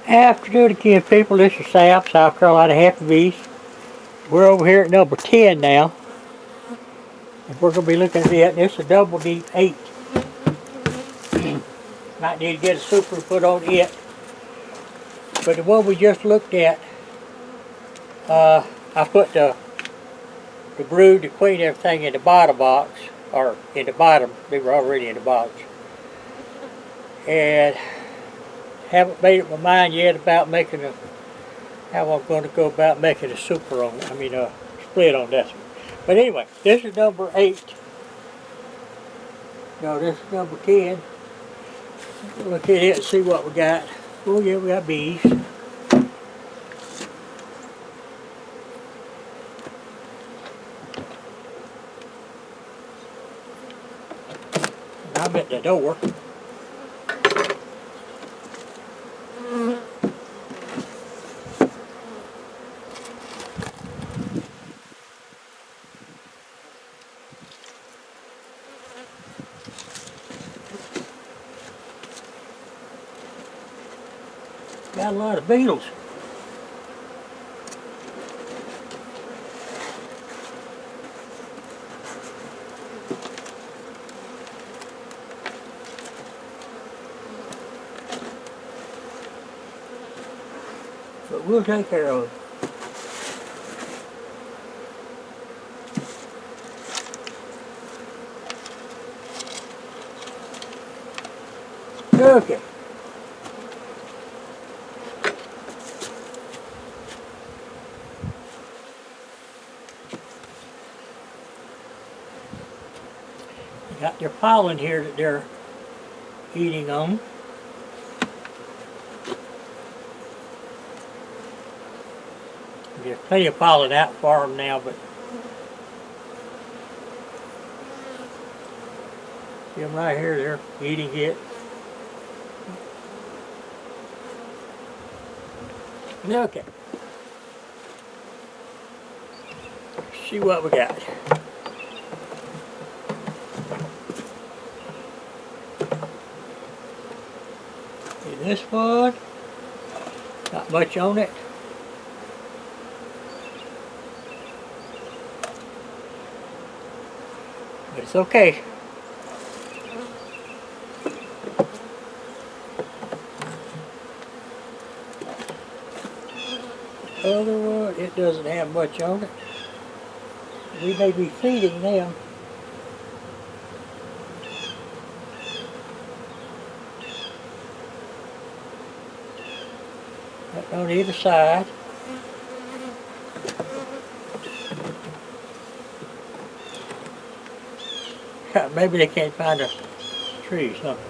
Afternoon again, people. This is Sam, South Carolina Happy Bees. We're over here at number 10 now. And we're going to be looking at it. This is a double D-8. Might need to get a super put on it. But the one we just looked at, I put the brood, the queen, everything in the bottom box. Or in the bottom. They were already in the box. And haven't made up my mind yet about making how I'm going to go about making a super on, split on this one. But anyway, this is number 8. No, this is number 10. Look at it and see what we got. Oh yeah, we got bees. I'm at the door. Got a lot of beetles. But we'll take care of them. Okay. Got their pollen here that they're eating on. There's plenty of pollen out for them now, but see them right here, they're eating it. Okay. Let's see what we got. This one, not much on it. But it's okay. Other one, it doesn't have much on it. We may be feeding them. On either side. Maybe they can't find a tree or something.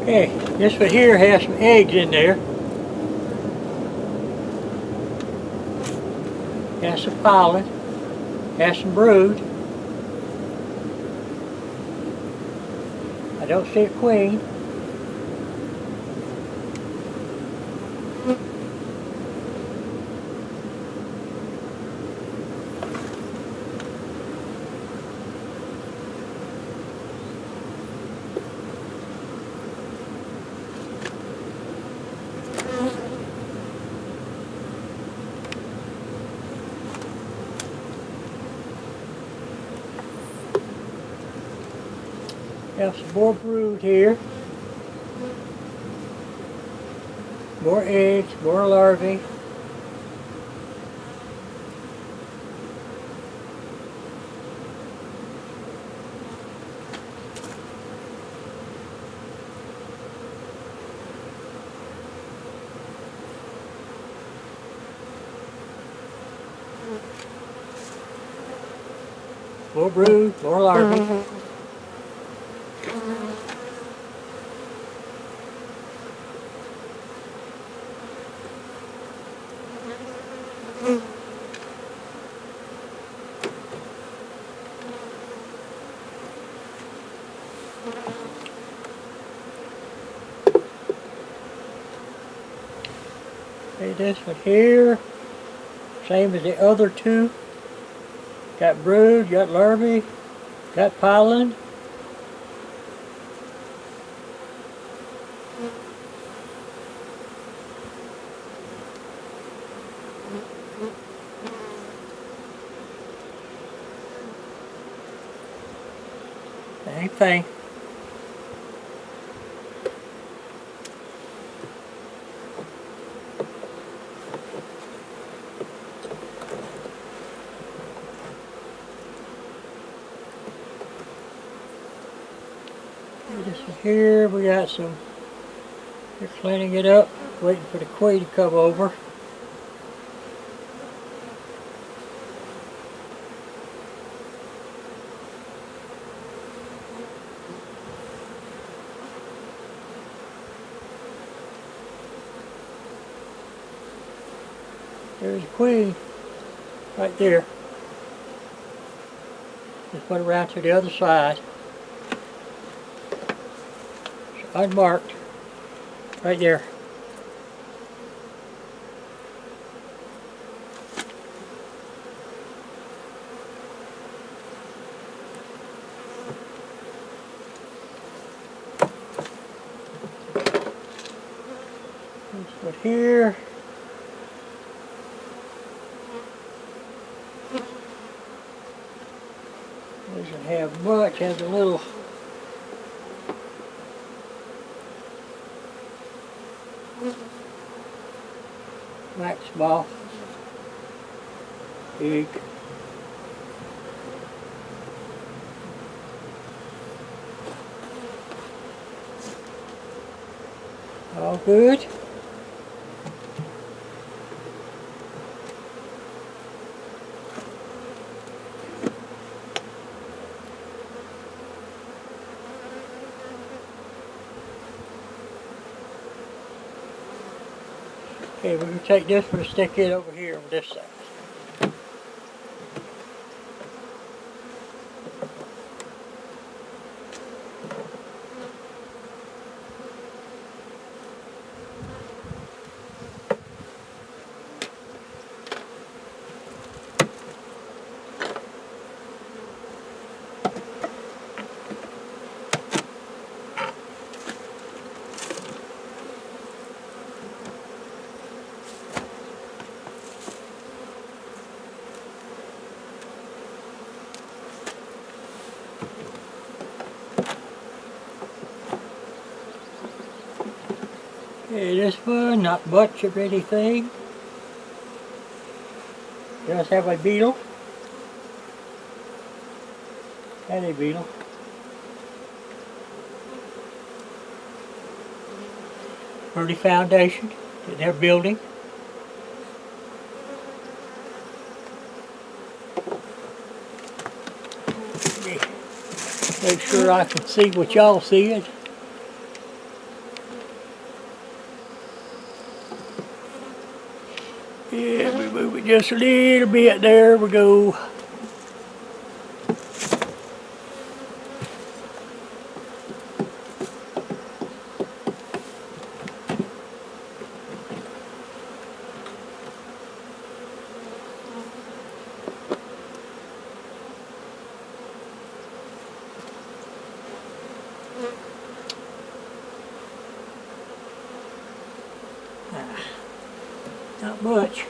Okay, this one here has some eggs in there. Has some pollen. Has some brood. I don't see a queen. Have some more brood here. More eggs, more larvae. More brood, more larvae. Okay, this one here, same as the other two. Got brood, got larvae, got pollen. Same thing. This one here, we got some, we're cleaning it up, waiting for the queen to come over. There's the queen, right there. Just went around to the other side. It's unmarked, right there. This one here. Doesn't have much, has a little wax ball egg. All good. Okay, we're going to take this one and stick it over here on this side. Okay, this one, not much of anything. Does have a beetle. And a beetle. Early foundation that they're building. Make sure I can see what y'all see it. Yeah, we move it just a little bit. There we go. Not much.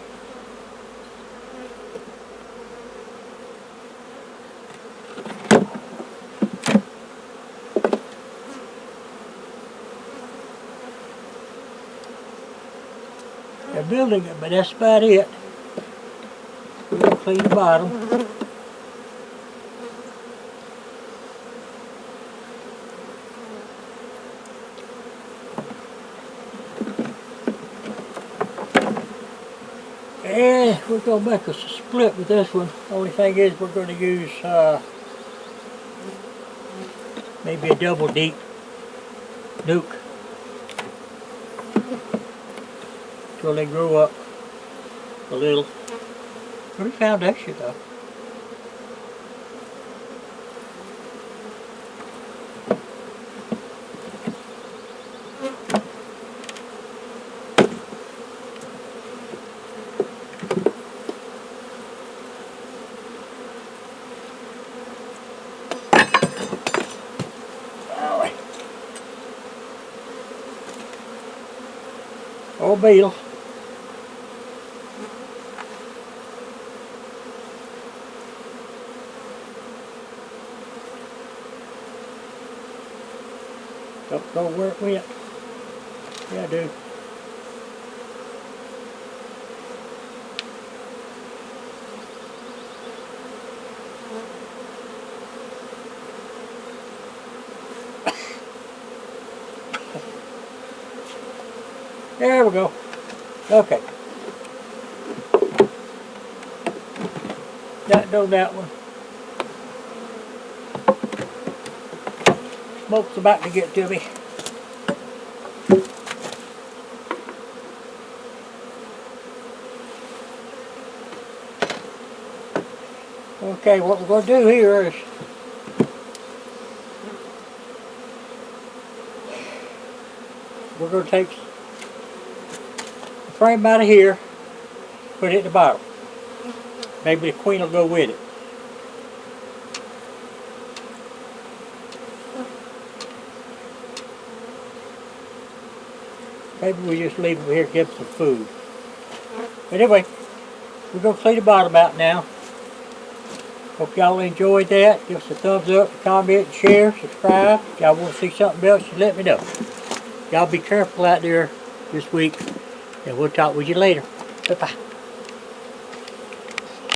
they're building it, but that's about it. We're going to clean the bottom. And we're going to make us a split with this one. Only thing is we're going to use maybe a double deep nuke till they grow up a little. Pretty foundation though. Old beetle. Don't know where it went. Yeah, I do. There we go. Okay. Know that one. Smoke's about to get to me. Okay, what we're going to do here is we're going to take the frame out of here, put it at the bottom. Maybe the queen will go with it. Maybe we just leave it here and give it some food. But anyway, we're going to clean the bottom out now. Hope y'all enjoyed that. Give us a thumbs up, comment, share, subscribe. If y'all want to see something else, just let me know. Y'all be careful out there this week, and we'll talk with you later. Bye-bye.